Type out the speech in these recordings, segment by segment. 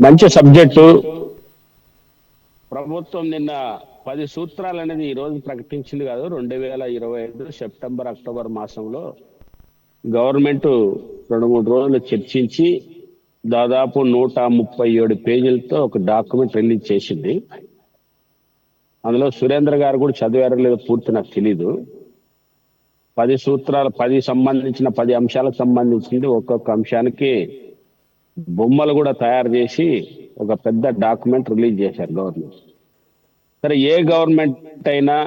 మంచి సబ్జెక్టు. ప్రభుత్వం నిన్న 10 సూత్రాలు అనేది ఈ రోజు ప్రకటించింది కాదు. 2025 సెప్టెంబర్ అక్టోబర్ మాసంలో గవర్నమెంట్ 2-3 రోజులు చర్చించి దాదాపు 137 పేజీలతో ఒక డాక్యుమెంట్ రిలీజ్ చేసింది. అందులో సురేంద్ర గారు కూడా చదివారో లేదో పూర్తి నాకు తెలీదు. 10 సూత్రాలు, 10 సంబంధించిన 10 అంశాలకు సంబంధించింది. ఒక్కొక్క అంశానికి బొమ్మలు కూడా తయారు చేసి ఒక పెద్ద డాక్యుమెంట్ రిలీజ్ చేశారు గవర్నమెంట్. సరే, ఏ గవర్నమెంట్ అయినా,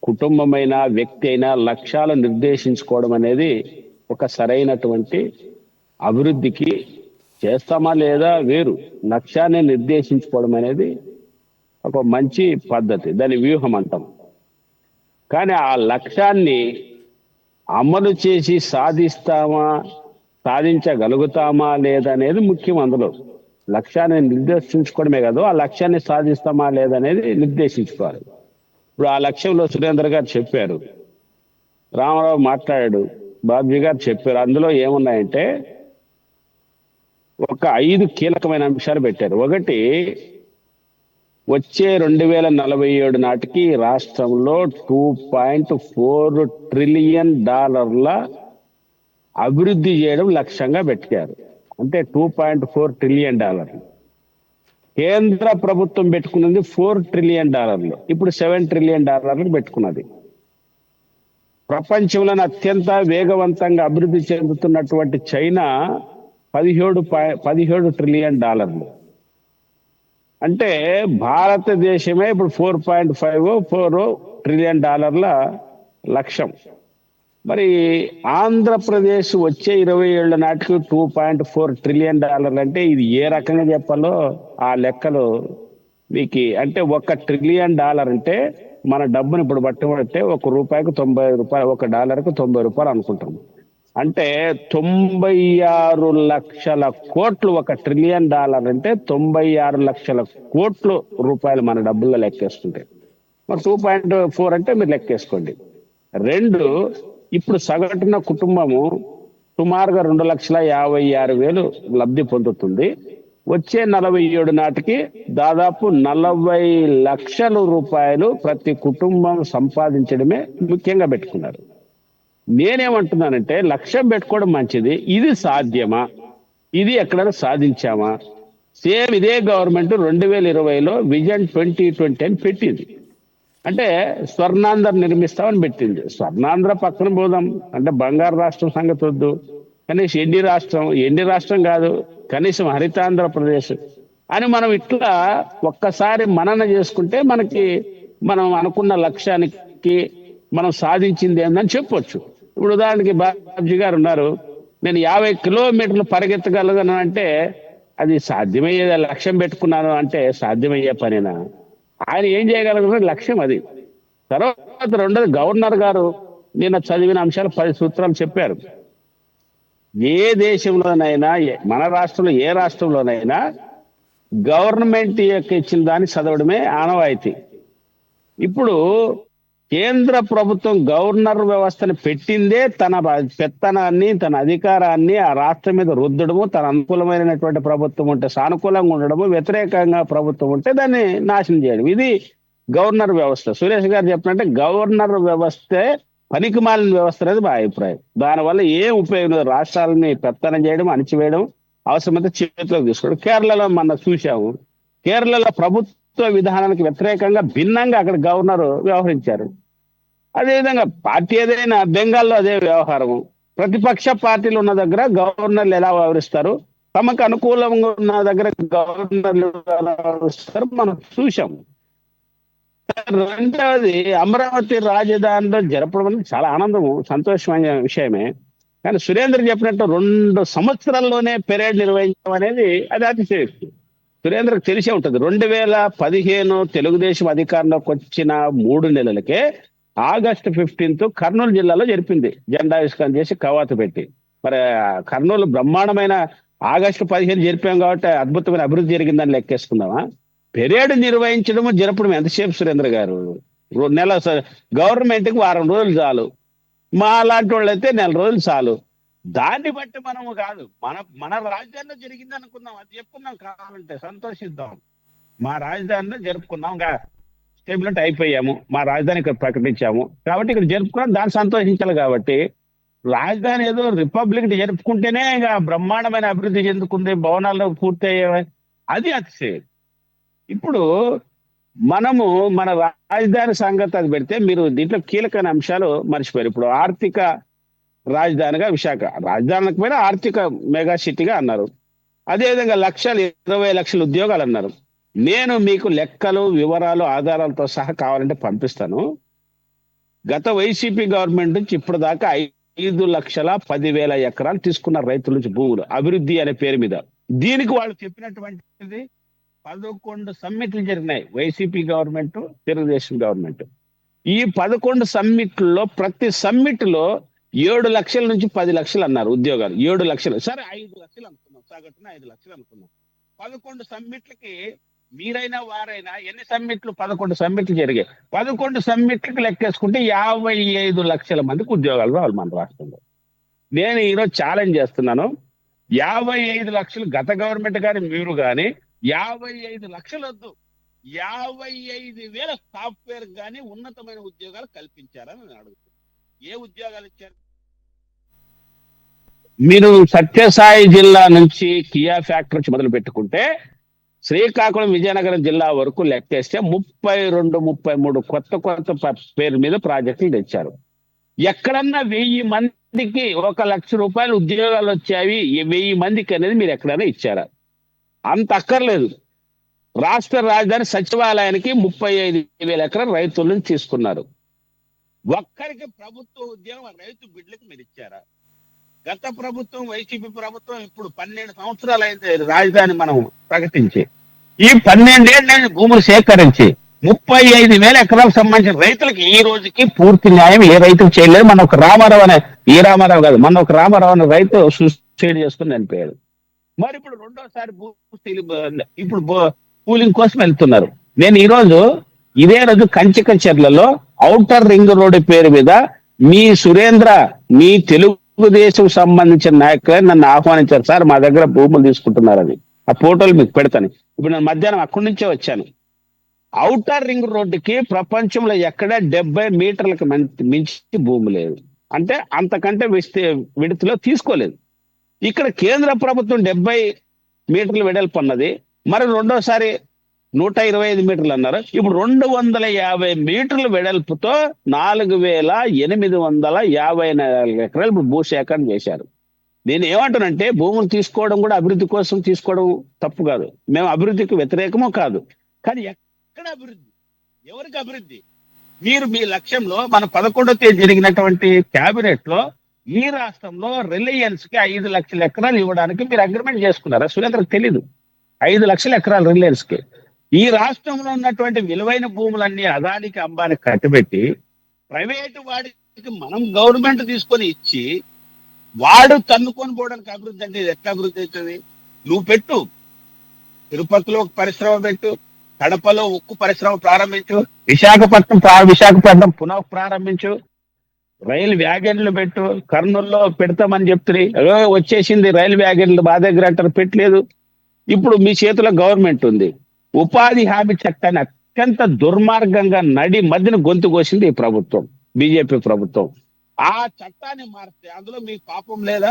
కుటుంబమైనా, వ్యక్తి అయినా లక్ష్యాలు నిర్దేశించుకోవడం అనేది ఒక సరైనటువంటి అభివృద్ధికి చేస్తామా లేదా వేరు. లక్ష్యాన్ని నిర్దేశించుకోవడం అనేది ఒక మంచి పద్ధతి, దాని వ్యూహం అంటాం. కానీ ఆ లక్ష్యాన్ని అమలు చేసి సాధించగలుగుతామా లేదా అనేది ముఖ్యం. అందులో లక్ష్యాన్ని నిర్దేశించుకోవడమే కాదు, ఆ లక్ష్యాన్ని సాధిస్తామా లేదనేది నిర్దేశించుకోవాలి. ఇప్పుడు ఆ లక్ష్యంలో సురేంద్ర గారు చెప్పారు, రామారావు మాట్లాడాడు, బాబ్జీ గారు చెప్పారు. అందులో ఏమున్నాయంటే ఒక 5 కీలకమైన అంశాలు పెట్టారు. ఒకటి, వచ్చే 2047 నాటికి రాష్ట్రంలో $2.4 ట్రిలియన్ అభివృద్ధి చేయడం లక్ష్యంగా పెట్టారు. అంటే $2.4 ట్రిలియన్. కేంద్ర ప్రభుత్వం పెట్టుకున్నది $4 ట్రిలియన్. ఇప్పుడు $7 ట్రిలియన్ పెట్టుకున్నది. ప్రపంచంలోని అత్యంత వేగవంతంగా అభివృద్ధి చెందుతున్నటువంటి చైనా 17 ట్రిలియన్. అంటే భారతదేశమే ఇప్పుడు $4.4 ట్రిలియన్ లక్ష్యం. మరి ఆంధ్రప్రదేశ్ వచ్చే 20 ఏళ్ల నాటికి $2.4 ట్రిలియన్ అంటే ఇది ఏ రకంగా చెప్పాలో ఆ లెక్కలు మీకు. అంటే $1 ట్రిలియన్ అంటే మన డబ్బును ఇప్పుడు పట్టుబడితే ₹1 90, $1 90 అనుకుంటాం. అంటే 96 లక్షల కోట్లు. $1 ట్రిలియన్ అంటే 96 లక్షల కోట్లు రూపాయలు మన డబ్బుల్లో లెక్కేసుకుంటే. మరి 2.4 అంటే మీరు లెక్కేసుకోండి. 2, ఇప్పుడు సగటున కుటుంబము సుమారుగా 2,56,000 లబ్ధి పొందుతుంది. వచ్చే 47 నాటికి దాదాపు 40 లక్షల రూపాయలు ప్రతి కుటుంబం సంపాదించడమే ముఖ్యంగా పెట్టుకున్నారు. నేనేమంటున్నానంటే లక్ష్యం పెట్టుకోవడం మంచిది. ఇది సాధ్యమా? ఇది ఎక్కడైనా సాధించామా? సేమ్ ఇదే గవర్నమెంట్ 2020లో విజన్ 2020 అని పెట్టింది. అంటే స్వర్ణాంధ్ర నిర్మిస్తామని పెట్టింది. స్వర్ణాంధ్ర పక్కన పోదాం, అంటే బంగారు రాష్ట్రం సంగతి వద్దు. కనీసం ఎండి రాష్ట్రం కాదు, కనీసం హరితాంధ్రప్రదేశ్ అని మనం ఇట్లా ఒక్కసారి మనన చేసుకుంటే మనం అనుకున్న లక్ష్యానికి మనం సాధించింది ఏందని చెప్పొచ్చు. ఇప్పుడు ఉదాహరణకి బాబ్జీ గారు ఉన్నారు, నేను 50 కిలోమీటర్లు పరిగెత్తగలను అంటే అది సాధ్యమయ్యే లక్ష్యం పెట్టుకున్నాను అంటే సాధ్యమయ్యే పనేనా? ఆయన ఏం చేయగలుగుతారు? లక్ష్యం అది. తర్వాత రెండోది, గవర్నర్ గారు నిన్న చదివిన అంశాలు 10 సూత్రాలు చెప్పారు. ఏ దేశంలోనైనా, మన రాష్ట్రంలో ఏ రాష్ట్రంలోనైనా గవర్నమెంట్ యొక్క ఇచ్చిన దాన్ని చదవడమే ఆనవాయితీ. ఇప్పుడు కేంద్ర ప్రభుత్వం గవర్నర్ వ్యవస్థను పెట్టిందే తన పెత్తనాన్ని, తన అధికారాన్ని ఆ రాష్ట్రం మీద రుద్దడము, తన అనుకూలమైనటువంటి ప్రభుత్వం ఉంటే సానుకూలంగా ఉండడము, వ్యతిరేకంగా ప్రభుత్వం ఉంటే దాన్ని నాశనం చేయడం. ఇది గవర్నర్ వ్యవస్థ. సురేష్ గారు చెప్పినట్టే గవర్నర్ వ్యవస్థే పనికి మాలిన వ్యవస్థ అనేది మా అభిప్రాయం. దానివల్ల ఏం ఉపయోగం లేదు. రాష్ట్రాలని పెత్తనం చేయడం, అణిచివేయడం, అవసరమైతే చేతిలోకి తీసుకోవడం. కేరళలో మనం చూశాము. కేరళలో ప్రభుత్వ విధానానికి వ్యతిరేకంగా భిన్నంగా అక్కడ గవర్నర్ వ్యవహరించారు. అదేవిధంగా పార్టీ ఏదైనా, బెంగాల్లో అదే వ్యవహారము. ప్రతిపక్ష పార్టీలు ఉన్న దగ్గర గవర్నర్లు ఎలా వ్యవహరిస్తారు, తమకు అనుకూలంగా ఉన్న దగ్గర గవర్నర్లు ఎలా వ్యవహరిస్తారు మనం చూసాం. రెండవది, అమరావతి రాజధానిలో జరపడం అనేది చాలా ఆనందము, సంతోషమైన విషయమే. కానీ సురేంద్ర చెప్పినట్టు 2 సంవత్సరాల్లోనే పెరేడ్ నిర్వహించడం అనేది అది అతిశయోక్తి. సురేంద్రకు తెలిసే ఉంటుంది. 2015 తెలుగుదేశం అధికారంలోకి వచ్చిన 3 నెలలకే ఆగస్టు 15 కర్నూలు జిల్లాలో జరిపింది. జెండావిష్కరణ చేసి కవాతు పెట్టి. మరి కర్నూలు బ్రహ్మాండమైన ఆగస్టు 15 జరిపాం కాబట్టి అద్భుతమైన అభివృద్ధి జరిగిందని లెక్కేసుకుందామా? పెరేడ్ నిర్వహించడము, జరపడం ఎంతసేపు సురేంద్ర గారు? నెల. గవర్నమెంట్కి వారం రోజులు చాలు, మా లాంటి వాళ్ళు అయితే నెల రోజులు చాలు. దాన్ని బట్టి మనము కాదు, మన మన రాజధానిలో జరిగింది అనుకుందాం, అది చెప్పుకున్నాం, కావాలంటే సంతోషిద్దాం. మా రాజధానిలో జరుపుకున్నాం, స్టేబిలిటీ అయిపోయాము, మా రాజధాని ఇక్కడ ప్రకటించాము కాబట్టి ఇక్కడ జరుపుకున్నాం, దాన్ని సంతోషించాలి. కాబట్టి రాజధాని ఏదో రిపబ్లిక్ జరుపుకుంటేనే ఇక బ్రహ్మాండమైన అభివృద్ధి చెందుకుంది, భవనాలు పూర్తయ్యాయి, అది అతిశయం. ఇప్పుడు మనము మన రాజధాని సంగతి అది పెడితే, మీరు దీంట్లో కీలకమైన అంశాలు మర్చిపోయారు. ఇప్పుడు ఆర్థిక రాజధానిగా విశాఖ, రాజధానికి పైన ఆర్థిక మెగా సిటీగా అన్నారు. అదేవిధంగా 20 లక్షల ఉద్యోగాలు అన్నారు. నేను మీకు లెక్కలు, వివరాలు, ఆధారాలతో సహా కావాలంటే పంపిస్తాను. గత వైసీపీ గవర్నమెంట్ నుంచి ఇప్పుడు దాకా 5,10,000 ఎకరాలు తీసుకున్నారు రైతుల నుంచి భూములు, అభివృద్ధి అనే పేరు మీద. దీనికి వాళ్ళు చెప్పినటువంటిది 11 సమ్మిట్లు జరిగినాయి, వైసీపీ గవర్నమెంట్, తెలుగుదేశం గవర్నమెంట్. ఈ 11 సమ్మిట్లలో ప్రతి సమ్మిట్ లో 7 లక్షల నుంచి 10 లక్షలు అన్నారు ఉద్యోగాలు. 7 లక్షలు, సరే 5 లక్షలు అనుకున్నాం, సగటున 5 లక్షలు అనుకున్నాం. 11 సమ్మిట్లకి మీరైనా వారైనా ఎన్ని సమ్మిట్లు? 11 సమ్మిట్లు జరిగాయి. 11 సమ్మిట్లకి లెక్కేసుకుంటే 55 లక్షల మందికి ఉద్యోగాలు రావాలి మన రాష్ట్రంలో. నేను ఈరోజు ఛాలెంజ్ చేస్తున్నాను, 55 లక్షలు గత గవర్నమెంట్ కానీ మీరు కానీ 55 లక్షలు వద్దు, 55,000 సాఫ్ట్వేర్ కానీ ఉన్నతమైన ఉద్యోగాలు కల్పించారని నేను అడుగుతున్నాను. ఏ ఉద్యోగాలు ఇచ్చారు? మీరు సత్యసాయి జిల్లా నుంచి కియా ఫ్యాక్టరీ నుంచి మొదలు పెట్టుకుంటే శ్రీకాకుళం, విజయనగరం జిల్లా వరకు లెక్కేస్తే 32-33 కొత్త పేరు మీద ప్రాజెక్టులు తెచ్చారు. ఎక్కడన్నా 1000 మందికి 1 లక్ష రూపాయలు ఉద్యోగాలు వచ్చాయి 1000 మందికి అనేది మీరు ఎక్కడైనా ఇచ్చారా? అంత అక్కర్లేదు. రాష్ట్ర రాజధాని సచివాలయానికి 35,000 ఎకరాలు రైతుల నుంచి తీసుకున్నారు. ఒక్కరికి ప్రభుత్వ ఉద్యోగం రైతు బిడ్డలకు మీరు ఇచ్చారా? గత ప్రభుత్వం, వైసీపీ ప్రభుత్వం ఇప్పుడు 12 సంవత్సరాలు అయింది రాజధాని మనం ప్రకటించి. ఈ 12 ఏళ్ళ భూములు సేకరించి 35,000 ఎకరాలకు సంబంధించిన రైతులకు ఈ రోజుకి పూర్తి న్యాయం ఏ రైతుకు చేయలేదు. మన ఒక రామారావు అనే, ఈ రామారావు కాదు, మన ఒక రామారావు అనే రైతు సూసైడ్ చేసుకుని చనిపోయాడు. మరి ఇప్పుడు రెండోసారి ఇప్పుడు కూలింగ్ కోసం వెళ్తున్నారు. నేను ఈ రోజు ఇదే రోజు కంచికచర్లలో ఔటర్ రింగ్ రోడ్డు పేరు మీద మీ సురేంద్ర, మీ తెలుగుదేశం సంబంధించిన నాయకులే నన్ను ఆహ్వానించారు. సార్ మా దగ్గర భూములు తీసుకుంటున్నారని, ఆ ఫోటోలు మీకు పెడతాను. ఇప్పుడు నేను మధ్యాహ్నం అక్కడి నుంచే వచ్చాను. ఔటర్ రింగ్ రోడ్డుకి ప్రపంచంలో ఎక్కడ 70 మీటర్లకు మించి భూమి లేదు, అంటే అంతకంటే విడతలో తీసుకోలేదు. ఇక్కడ కేంద్ర ప్రభుత్వం 70 మీటర్లు వెడల్పు అన్నది, మరి రెండోసారి 125 మీటర్లు అన్నారు. ఇప్పుడు 250 మీటర్ల వెడల్పుతో 4,854 ఎకరాలు ఇప్పుడు భూసేకరణ చేశారు. నేను ఏమంటానంటే, భూములు తీసుకోవడం కూడా అభివృద్ధి కోసం తీసుకోవడం తప్పు కాదు, మేము అభివృద్ధికి వ్యతిరేకమో కాదు. కానీ ఎక్కడ అభివృద్ధి, ఎవరికి అభివృద్ధి? మీరు మీ లక్ష్యంలో మన 11వ తేదీ జరిగినటువంటి క్యాబినెట్ లో ఈ రాష్ట్రంలో రిలయన్స్ కి 5 లక్షల ఎకరాలు ఇవ్వడానికి మీరు అగ్రిమెంట్ చేసుకున్నారా? సురేంద్రకు తెలీదు. 5 లక్షల ఎకరాలు రిలయన్స్ కి. ఈ రాష్ట్రంలో ఉన్నటువంటి విలువైన భూములన్నీ అదానికి, అంబానికి కట్టిపెట్టి ప్రైవేటు వాడికి మనం గవర్నమెంట్ తీసుకొని ఇచ్చి వాడు తన్నుకొని పోవడానికి అభివృద్ధి అంటే ఇది ఎట్లా అభివృద్ధి అవుతుంది? నువ్వు పెట్టు, తిరుపతిలో ఒక పరిశ్రమ పెట్టు, కడపలో ఉక్కు పరిశ్రమ ప్రారంభించు, విశాఖపట్నం పునః ప్రారంభించు, రైలు వ్యాగన్లు పెట్టు, కర్నూలులో పెడతామని చెప్తుంది, వచ్చేసింది రైలు వ్యాగన్లు మా దగ్గర అంటారు, పెట్టలేదు. ఇప్పుడు మీ చేతిలో గవర్నమెంట్ ఉంది. ఉపాధి హామీ చట్టాన్ని అత్యంత దుర్మార్గంగా నడి మధ్యన గొంతు కోసింది ఈ ప్రభుత్వం, బీజేపీ ప్రభుత్వం. ఆ చట్టాన్ని మారితే అందులో మీకు పాపం లేదా?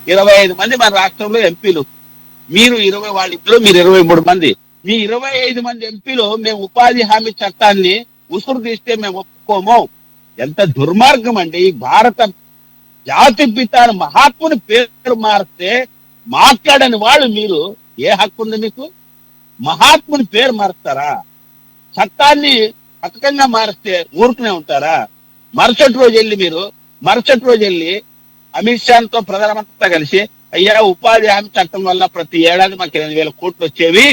25 మంది మన రాష్ట్రంలో ఎంపీలు, మీరు 20, వాళ్ళిద్దరు మీరు 23 మంది, మీ 25 మంది ఎంపీలు మేము ఉపాధి హామీ చట్టాన్ని ఉసురు తీస్తే మేము ఒప్పుకోము. ఎంత దుర్మార్గం అండి! భారత జాతి పిత మహాత్ముని పేరు మారితే మాట్లాడని వాళ్ళు మీరు, ఏ హక్కు ఉంది మీకు? మహాత్ముని పేరు మారుస్తారా? చట్టాన్ని పథకంగా మారిస్తే ఊరుకునే ఉంటారా? మరుసటి రోజు వెళ్ళి అమిత్ షాతో ప్రధానమంత్రితో కలిసి, అయ్యా ఉపాధి హామీ చట్టం వల్ల ప్రతి ఏడాది మాకు 8,000 కోట్లు వచ్చేవి,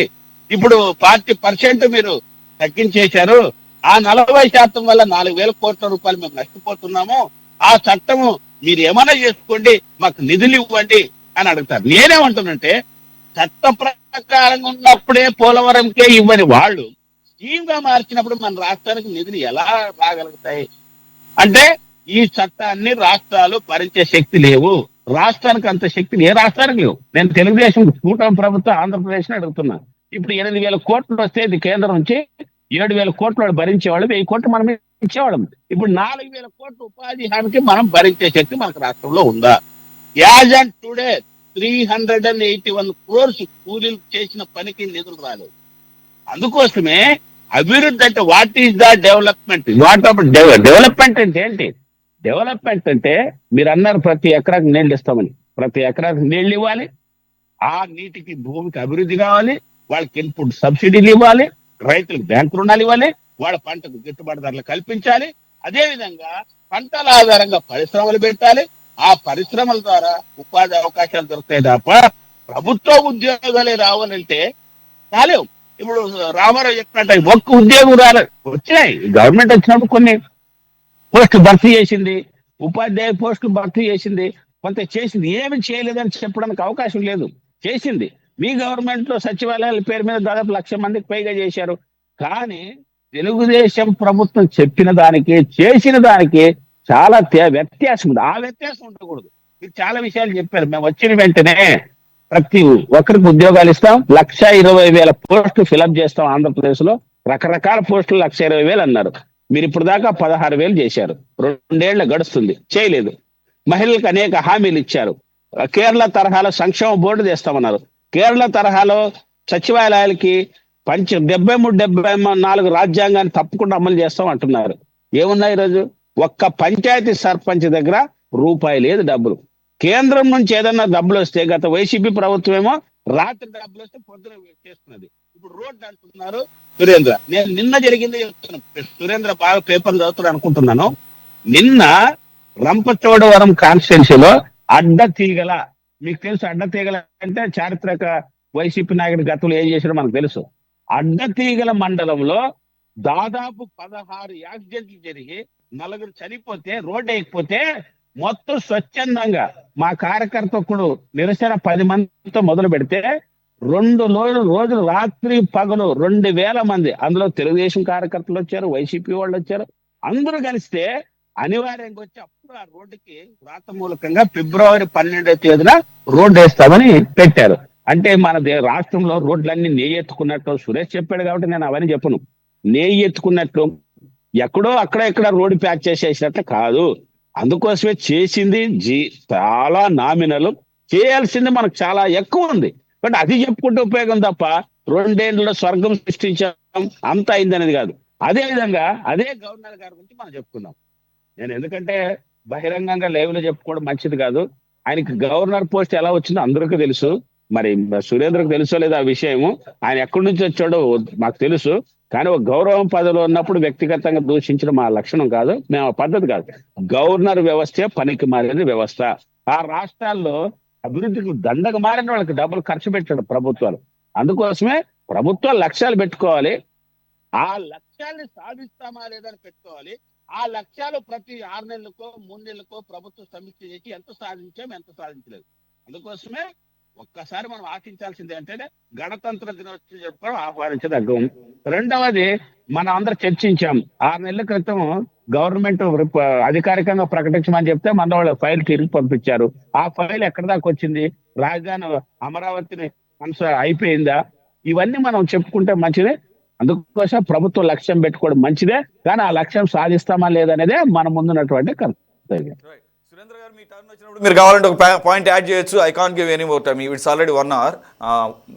ఇప్పుడు 40% మీరు తగ్గించేశారు, ఆ 40% వల్ల 4,000 కోట్ల రూపాయలు మేము నష్టపోతున్నాము, ఆ చట్టము మీరు ఏమైనా చేసుకోండి, మాకు నిధులు ఇవ్వండి అని అడుగుతారు. నేనేమంటానంటే, చట్ట ప్రకారంగా ఉన్నప్పుడే పోలవరంకే ఇవ్వని వాళ్ళు స్కీమ్ గా మార్చినప్పుడు మన రాష్ట్రానికి నిధులు ఎలా రాగలుగుతాయి? అంటే ఈ చట్టాన్ని రాష్ట్రాలు భరించే శక్తి లేవు, రాష్ట్రానికి అంత శక్తి ఏ రాష్ట్రానికి లేవు. నేను తెలుగుదేశం కూటమి ప్రభుత్వం ఆంధ్రప్రదేశ్ అడుగుతున్నా. ఇప్పుడు 8,000 కోట్లు వస్తే ఇది కేంద్రం నుంచి 7,000 కోట్లు వాడు భరించేవాళ్ళు, 1,000 కోట్లు మనం ఇచ్చేవాళ్ళం. ఇప్పుడు 4,000 కోట్లు ఉపాధి హామీకి మనం భరించే శక్తి మనకు రాష్ట్రంలో ఉందా? యాజ్ అండ్ టుడే 381 crores కూలీలు చేసిన పనికి నిధులు రాలేదు. అందుకోసమే అభివృద్ధి అంటే what is the development? Development అంటే ఏంటి? డెవలప్మెంట్ అంటే మీరు అన్నారు ప్రతి ఎకరాకి నీళ్ళు ఇస్తామని. ప్రతి ఎకరాకి నీళ్ళు ఇవ్వాలి, ఆ నీటికి భూమికి అభివృద్ధి కావాలి, వాళ్ళకి ఇన్పుట్ సబ్సిడీలు ఇవ్వాలి, రైతులకు బ్యాంకు రుణాలు ఇవ్వాలి, వాళ్ళ పంటకు గిట్టుబాటు ధరలు కల్పించాలి. అదే విధంగా పంటల ఆధారంగా పరిశ్రమలు పెట్టాలి. ఆ పరిశ్రమల ద్వారా ఉపాధి అవకాశాలు దొరుకుతాయి తప్ప ప్రభుత్వ ఉద్యోగాలే రావాలంటే రాలేవు. ఇప్పుడు రామారావు చెప్పినట్టు ఒక్క ఉద్యోగం రాలేదు, వచ్చినాయి. గవర్నమెంట్ వచ్చినప్పుడు కొన్ని పోస్టులు భర్తీ చేసింది, ఉపాధ్యాయ పోస్టులు భర్తీ చేసింది, కొంత చేసింది. ఏమి చేయలేదని చెప్పడానికి అవకాశం లేదు, చేసింది. మీ గవర్నమెంట్ లో సచివాలయాల పేరు మీద దాదాపు 1,00,000 మందికి పైగా చేశారు. కానీ తెలుగుదేశం ప్రభుత్వం చెప్పిన దానికి చేసిన దానికి చాలా వ్యత్యాసం ఉంది. ఆ వ్యత్యాసం ఉండకూడదు. మీరు చాలా విషయాలు చెప్పారు. మేము వచ్చిన వెంటనే ప్రతి ఒక్కరికి ఉద్యోగాలు ఇస్తాం, 1,20,000 పోస్టులు ఫిలప్ చేస్తాం. ఆంధ్రప్రదేశ్ లో రకరకాల పోస్టులు 1,20,000 అన్నారు. మీరు ఇప్పుడు దాకా 16,000 చేశారు. 2 ఏళ్లు గడుస్తుంది, చేయలేదు. మహిళలకు అనేక హామీలు ఇచ్చారు. కేరళ తరహాలో సంక్షేమ బోర్డు తెస్తామన్నారు. కేరళ తరహాలో సచివాలయాలకి 73-74 రాజ్యాంగాన్ని తప్పకుండా అమలు చేస్తాం అంటున్నారు. ఏమున్నాయి ఈరోజు? ఒక్క పంచాయతీ సర్పంచ్ దగ్గర రూపాయి లేదు డబ్బులు. కేంద్రం నుంచి ఏదన్నా డబ్బులు వస్తే, గత వైసీపీ ప్రభుత్వం ఏమో రాత్రి డబ్బులు వస్తే పొద్దున చేస్తున్నది. ఇప్పుడు రోడ్డు అంటున్నారు. సురేంద్ర, నేను నిన్న జరిగింది చెప్తున్నాను. సురేంద్ర బాగా పేపర్లు చదువుతాడు అనుకుంటున్నాను. నిన్న రంపచోడవరం కాన్స్టిట్యున్సీలో అడ్డతీగల, మీకు తెలుసు అడ్డతీగల అంటే చారిత్రక వైసీపీ నాయకుడు గతంలో ఏం చేశాడో మనకు తెలుసు. అడ్డతీగల మండలంలో దాదాపు 16 యాక్సిడెంట్లు జరిగి 4 చనిపోతే, రోడ్డు వేయకపోతే మొత్తం స్వచ్ఛందంగా మా కార్యకర్త ఒకడు నిరసన 10 మందితో మొదలు పెడితే 2 రోజులు రాత్రి పగలు 2,000 మంది, అందులో తెలుగుదేశం కార్యకర్తలు వచ్చారు, వైసీపీ వాళ్ళు వచ్చారు, అందరూ కలిస్తే అనివార్యంగా వచ్చి అప్పుడు ఆ రోడ్డుకి వ్రాత మూలకంగా ఫిబ్రవరి 12వ తేదీన రోడ్డు వేస్తామని పెట్టారు. అంటే మన రాష్ట్రంలో రోడ్లన్నీ నెయ్యెత్తుకున్నట్టు సురేష్ చెప్పాడు కాబట్టి నేను అవన్నీ చెప్పను. నెయ్యెత్తుకున్నట్లు ఎక్కడో అక్కడ రోడ్డు ప్యాక్ చేసేసినట్లు కాదు. అందుకోసమే చేసింది చాలా నామినల్, చేయాల్సింది మనకు చాలా ఎక్కువ ఉంది. బట్ అది చెప్పుకుంటే ఉపయోగం తప్ప 2 ఏళ్లలో స్వర్గం సృష్టించాం అంత అయింది అనేది కాదు. అదే విధంగా అదే గవర్నర్ గారి గురించి మనం చెప్పుకుందాం. నేను ఎందుకంటే బహిరంగంగా లైవ్ లో చెప్పుకోవడం మంచిది కాదు. ఆయనకి గవర్నర్ పోస్ట్ ఎలా వచ్చిందో అందరికీ తెలుసు. మరి సురేంద్రకు తెలుసో లేదా ఆ విషయము, ఆయన ఎక్కడి నుంచి వచ్చాడో మాకు తెలుసు. కానీ ఒక గౌరవం పదవిలో ఉన్నప్పుడు వ్యక్తిగతంగా దూషించడం మా లక్షణం కాదు, మేము ఆ పద్ధతి కాదు. గవర్నర్ వ్యవస్థే పనికి మారిన వ్యవస్థ. ఆ రాష్ట్రాల్లో అభివృద్ధికి దండగ మారిన వాళ్ళకి డబ్బులు ఖర్చు పెట్టాడు ప్రభుత్వాలు. అందుకోసమే ప్రభుత్వాలు లక్ష్యాలు పెట్టుకోవాలి, ఆ లక్ష్యాన్ని సాధిస్తామా లేదని పెట్టుకోవాలి. ఆ లక్ష్యాలు ప్రతి 6 నెలలకో 3 నెలలకో ప్రభుత్వం సమీక్ష చేసి ఎంత సాధించాం ఎంత సాధించలేదు. అందుకోసమే ఒక్కసారి మనం ఆశించాల్సింది ఏంటంటే గణతంత్ర దినోత్సవం చెప్పుకోవడం ఆహ్వానించదగ్గం. రెండవది మనం అందరం చర్చించాం. 6 నెలల క్రితం గవర్నమెంట్ అధికారికంగా ప్రకటించమని చెప్తే మన వాళ్ళు ఫైల్ తిరిగి పంపించారు. ఆ ఫైల్ ఎక్కడి దాకా వచ్చింది? రాజధాని అమరావతిని అయిపోయిందా? ఇవన్నీ మనం చెప్పుకుంటే మంచిదే. అందుకోసం ప్రభుత్వం లక్ష్యం పెట్టుకోవడం మంచిదే, కానీ ఆ లక్ష్యం సాధిస్తామా లేదనేదే మన ముందున్నటువంటి కర్తవ్యం. సురేంద్ర గారు, మీ టర్న్ వచ్చినప్పుడు మీరు కావాలంటే ఒక పాయింట్ యాడ్ చేయొచ్చు. I can't give any more time, it's already 1 hour.